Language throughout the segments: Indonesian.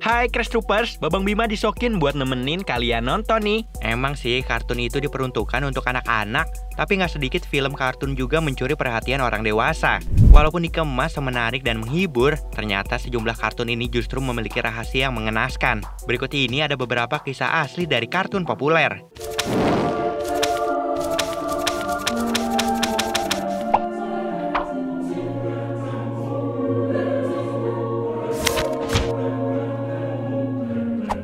Hai Crash Troopers, Babang Bima disokin buat nemenin kalian nonton nih. Emang sih kartun itu diperuntukkan untuk anak-anak, tapi nggak sedikit film kartun juga mencuri perhatian orang dewasa. Walaupun dikemas menarik dan menghibur, ternyata sejumlah kartun ini justru memiliki rahasia yang mengenaskan. Berikut ini ada beberapa kisah asli dari kartun populer.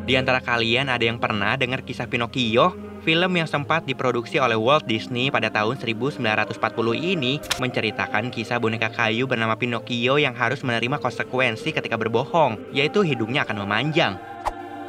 Di antara kalian ada yang pernah dengar kisah Pinocchio? Film yang sempat diproduksi oleh Walt Disney pada tahun 1940 ini menceritakan kisah boneka kayu bernama Pinocchio yang harus menerima konsekuensi ketika berbohong, yaitu hidungnya akan memanjang.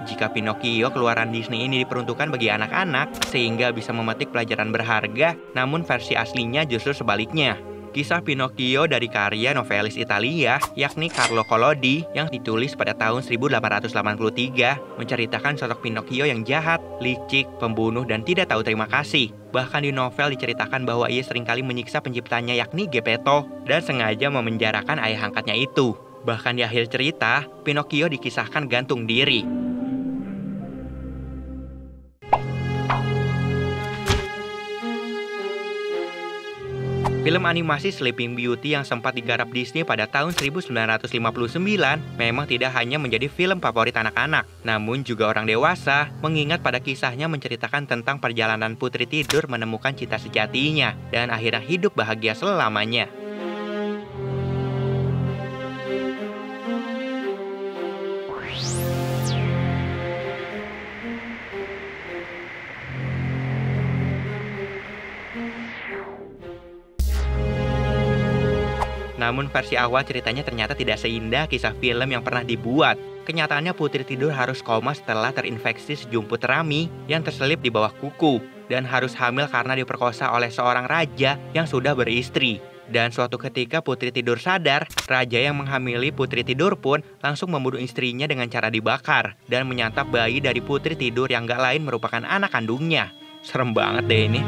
Jika Pinocchio keluaran Disney ini diperuntukkan bagi anak-anak, sehingga bisa memetik pelajaran berharga, namun versi aslinya justru sebaliknya. Kisah Pinocchio dari karya novelis Italia, yakni Carlo Collodi, yang ditulis pada tahun 1883, menceritakan sosok Pinocchio yang jahat, licik, pembunuh, dan tidak tahu terima kasih. Bahkan di novel diceritakan bahwa ia seringkali menyiksa penciptanya yakni Geppetto, dan sengaja memenjarakan ayah angkatnya itu. Bahkan di akhir cerita, Pinocchio dikisahkan gantung diri. Film animasi Sleeping Beauty yang sempat digarap Disney pada tahun 1959 memang tidak hanya menjadi film favorit anak-anak, namun juga orang dewasa, mengingat pada kisahnya menceritakan tentang perjalanan putri tidur menemukan cinta sejatinya dan akhirnya hidup bahagia selamanya. Namun versi awal ceritanya ternyata tidak seindah kisah film yang pernah dibuat. Kenyataannya putri tidur harus koma setelah terinfeksi sejumput rami yang terselip di bawah kuku dan harus hamil karena diperkosa oleh seorang raja yang sudah beristri. Dan suatu ketika putri tidur sadar, raja yang menghamili putri tidur pun langsung membunuh istrinya dengan cara dibakar dan menyantap bayi dari putri tidur yang gak lain merupakan anak kandungnya. Serem banget deh ini.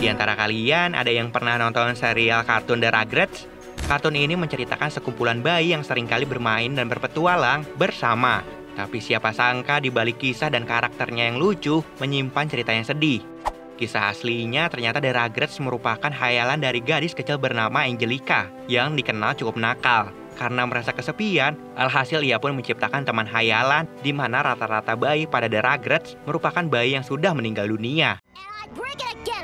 Di antara kalian ada yang pernah nonton serial kartun The Rugrats? Kartun ini menceritakan sekumpulan bayi yang seringkali bermain dan berpetualang bersama. Tapi siapa sangka di balik kisah dan karakternya yang lucu menyimpan cerita yang sedih. Kisah aslinya ternyata The Rugrats merupakan khayalan dari gadis kecil bernama Angelica yang dikenal cukup nakal. Karena merasa kesepian, alhasil ia pun menciptakan teman khayalan di mana rata-rata bayi pada The Rugrats merupakan bayi yang sudah meninggal dunia.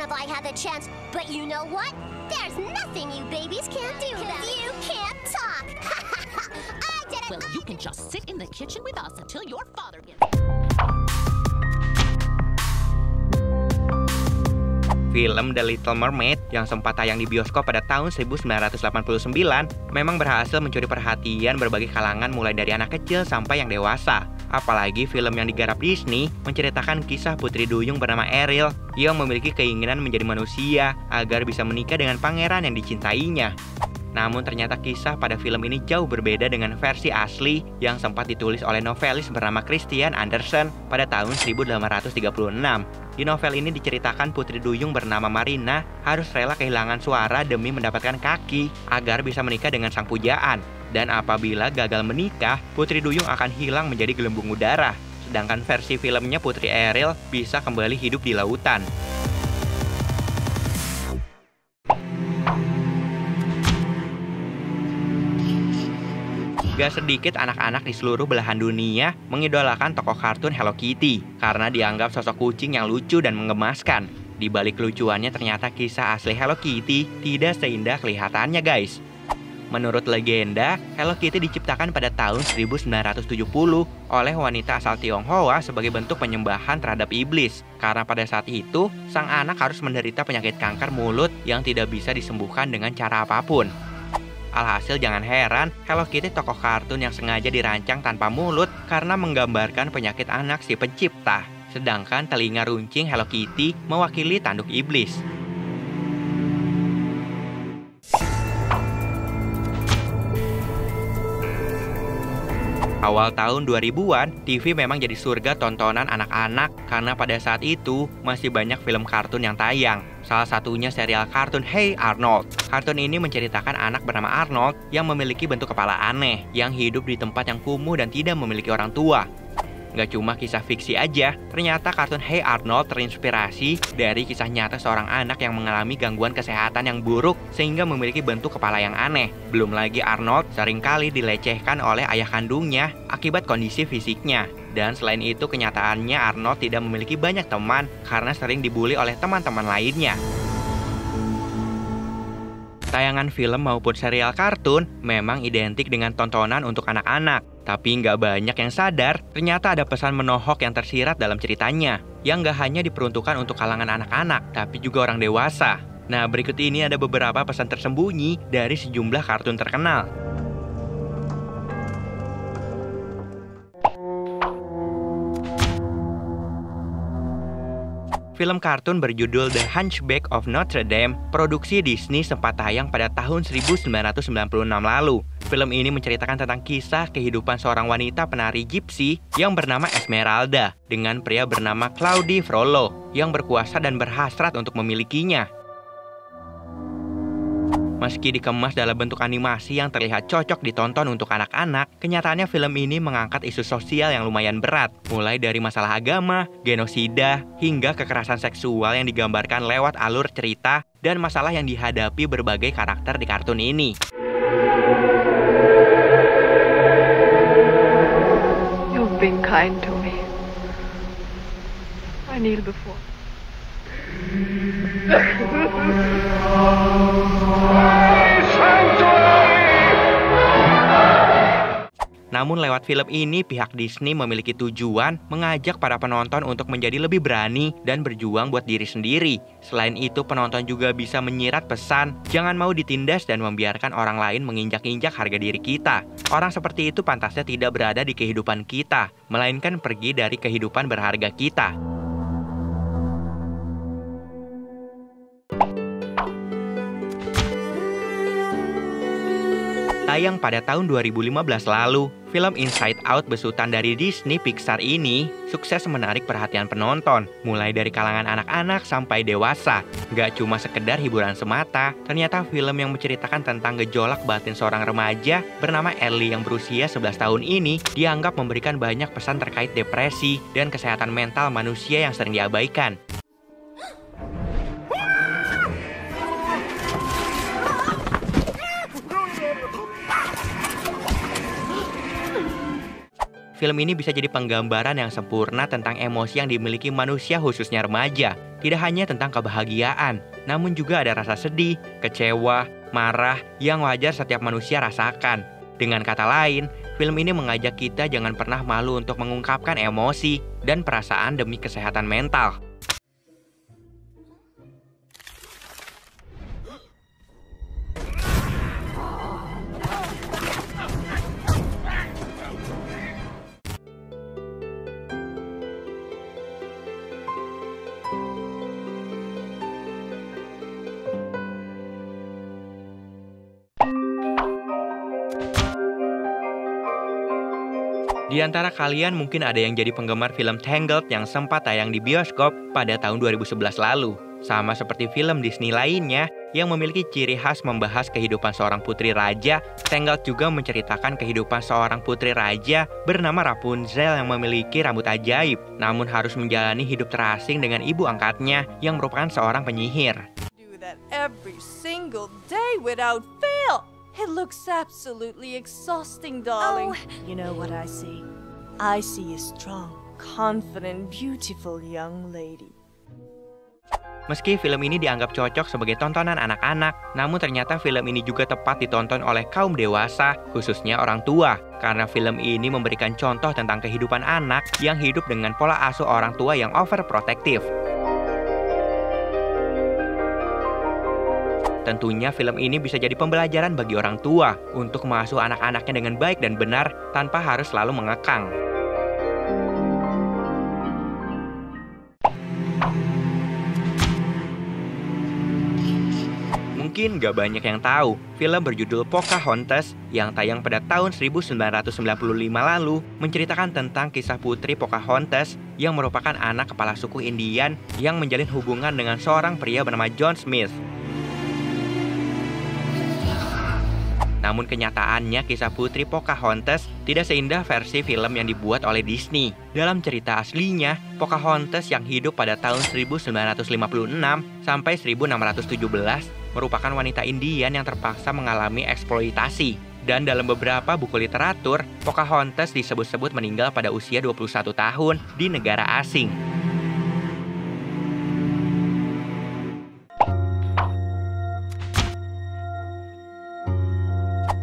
I had the chance, but you know what? There's nothing you babies can't do about it. You can't talk. I did it. Well, you can just sit in the kitchen with us until your father gets. Film The Little Mermaid yang sempat tayang di bioskop pada tahun 1989 memang berhasil mencuri perhatian berbagai kalangan mulai dari anak kecil sampai yang dewasa. Apalagi film yang digarap Disney menceritakan kisah putri duyung bernama Ariel yang memiliki keinginan menjadi manusia agar bisa menikah dengan pangeran yang dicintainya. Namun ternyata kisah pada film ini jauh berbeda dengan versi asli yang sempat ditulis oleh novelis bernama Christian Andersen pada tahun 1836. Di novel ini diceritakan putri duyung bernama Marina harus rela kehilangan suara demi mendapatkan kaki agar bisa menikah dengan sang pujaan. Dan apabila gagal menikah, putri duyung akan hilang menjadi gelembung udara. Sedangkan versi filmnya putri Ariel bisa kembali hidup di lautan. Gak sedikit anak-anak di seluruh belahan dunia mengidolakan tokoh kartun Hello Kitty karena dianggap sosok kucing yang lucu dan menggemaskan. Di balik lucuannya ternyata kisah asli Hello Kitty tidak seindah kelihatannya guys. Menurut legenda, Hello Kitty diciptakan pada tahun 1970 oleh wanita asal Tionghoa sebagai bentuk penyembahan terhadap iblis. Karena pada saat itu, sang anak harus menderita penyakit kanker mulut yang tidak bisa disembuhkan dengan cara apapun. Alhasil jangan heran, Hello Kitty tokoh kartun yang sengaja dirancang tanpa mulut karena menggambarkan penyakit anak si pencipta. Sedangkan telinga runcing Hello Kitty mewakili tanduk iblis. Awal tahun 2000-an, TV memang jadi surga tontonan anak-anak karena pada saat itu masih banyak film kartun yang tayang. Salah satunya serial kartun Hey Arnold. Kartun ini menceritakan anak bernama Arnold yang memiliki bentuk kepala aneh, yang hidup di tempat yang kumuh dan tidak memiliki orang tua. Nggak cuma kisah fiksi aja, ternyata kartun Hey Arnold terinspirasi dari kisah nyata seorang anak yang mengalami gangguan kesehatan yang buruk sehingga memiliki bentuk kepala yang aneh. Belum lagi Arnold seringkali dilecehkan oleh ayah kandungnya akibat kondisi fisiknya. Dan selain itu kenyataannya Arnold tidak memiliki banyak teman karena sering dibully oleh teman-teman lainnya. Tayangan film maupun serial kartun memang identik dengan tontonan untuk anak-anak. Tapi nggak banyak yang sadar, ternyata ada pesan menohok yang tersirat dalam ceritanya. Yang nggak hanya diperuntukkan untuk kalangan anak-anak, tapi juga orang dewasa. Nah, berikut ini ada beberapa pesan tersembunyi dari sejumlah kartun terkenal. Film kartun berjudul The Hunchback of Notre Dame, produksi Disney sempat tayang pada tahun 1996 lalu. Film ini menceritakan tentang kisah kehidupan seorang wanita penari gypsy yang bernama Esmeralda dengan pria bernama Claudie Frollo yang berkuasa dan berhasrat untuk memilikinya. Meski dikemas dalam bentuk animasi yang terlihat cocok ditonton untuk anak-anak, kenyataannya film ini mengangkat isu sosial yang lumayan berat, mulai dari masalah agama, genosida, hingga kekerasan seksual yang digambarkan lewat alur cerita dan masalah yang dihadapi berbagai karakter di kartun ini. You've been kind to me. I kneel before. Namun lewat film ini, pihak Disney memiliki tujuan mengajak para penonton untuk menjadi lebih berani dan berjuang buat diri sendiri. Selain itu, penonton juga bisa menyirat pesan, jangan mau ditindas dan membiarkan orang lain menginjak-injak harga diri kita. Orang seperti itu pantasnya tidak berada di kehidupan kita, melainkan pergi dari kehidupan berharga kita. Tayang pada tahun 2015 lalu, film Inside Out besutan dari Disney Pixar ini sukses menarik perhatian penonton, mulai dari kalangan anak-anak sampai dewasa. Gak cuma sekedar hiburan semata, ternyata film yang menceritakan tentang gejolak batin seorang remaja bernama Ellie yang berusia 11 tahun ini dianggap memberikan banyak pesan terkait depresi dan kesehatan mental manusia yang sering diabaikan. Film ini bisa jadi penggambaran yang sempurna tentang emosi yang dimiliki manusia khususnya remaja. Tidak hanya tentang kebahagiaan, namun juga ada rasa sedih, kecewa, marah yang wajar setiap manusia rasakan. Dengan kata lain, film ini mengajak kita jangan pernah malu untuk mengungkapkan emosi dan perasaan demi kesehatan mental. Di antara kalian mungkin ada yang jadi penggemar film Tangled yang sempat tayang di bioskop pada tahun 2011 lalu. Sama seperti film Disney lainnya yang memiliki ciri khas membahas kehidupan seorang putri raja, Tangled juga menceritakan kehidupan seorang putri raja bernama Rapunzel yang memiliki rambut ajaib, namun harus menjalani hidup terasing dengan ibu angkatnya yang merupakan seorang penyihir. Do that every single day without fail. It looks absolutely exhausting, darling. Oh. You know what I see? I see a strong, confident, beautiful young lady. Meski film ini dianggap cocok sebagai tontonan anak-anak, namun ternyata film ini juga tepat ditonton oleh kaum dewasa, khususnya orang tua. Karena film ini memberikan contoh tentang kehidupan anak yang hidup dengan pola asuh orang tua yang overprotective. Tentunya film ini bisa jadi pembelajaran bagi orang tua untuk mengasuh anak-anaknya dengan baik dan benar tanpa harus selalu mengekang. Mungkin gak banyak yang tahu, film berjudul Pocahontas yang tayang pada tahun 1995 lalu menceritakan tentang kisah putri Pocahontas yang merupakan anak kepala suku Indian yang menjalin hubungan dengan seorang pria bernama John Smith. Namun kenyataannya kisah putri Pocahontas tidak seindah versi film yang dibuat oleh Disney. Dalam cerita aslinya, Pocahontas yang hidup pada tahun 1956 sampai 1617 merupakan wanita Indian yang terpaksa mengalami eksploitasi. Dan dalam beberapa buku literatur, Pocahontas disebut-sebut meninggal pada usia 21 tahun di negara asing.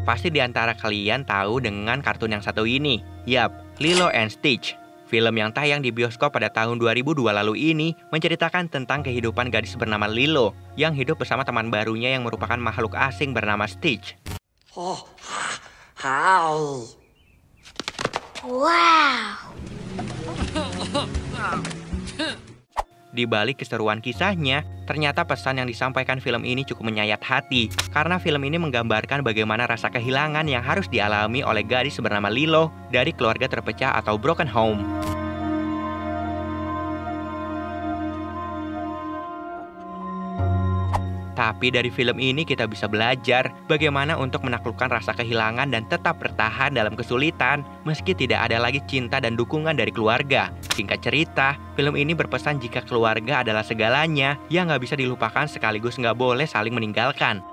Pasti di antara kalian tahu dengan kartun yang satu ini. Yap, Lilo and Stitch. Film yang tayang di bioskop pada tahun 2002 lalu ini menceritakan tentang kehidupan gadis bernama Lilo yang hidup bersama teman barunya yang merupakan makhluk asing bernama Stitch. Oh, hi. Wow. Di balik keseruan kisahnya, ternyata pesan yang disampaikan film ini cukup menyayat hati karena film ini menggambarkan bagaimana rasa kehilangan yang harus dialami oleh gadis bernama Lilo dari keluarga terpecah atau broken home. Tapi dari film ini kita bisa belajar bagaimana untuk menaklukkan rasa kehilangan dan tetap bertahan dalam kesulitan meski tidak ada lagi cinta dan dukungan dari keluarga. Singkat cerita, film ini berpesan jika keluarga adalah segalanya yang nggak bisa dilupakan sekaligus nggak boleh saling meninggalkan.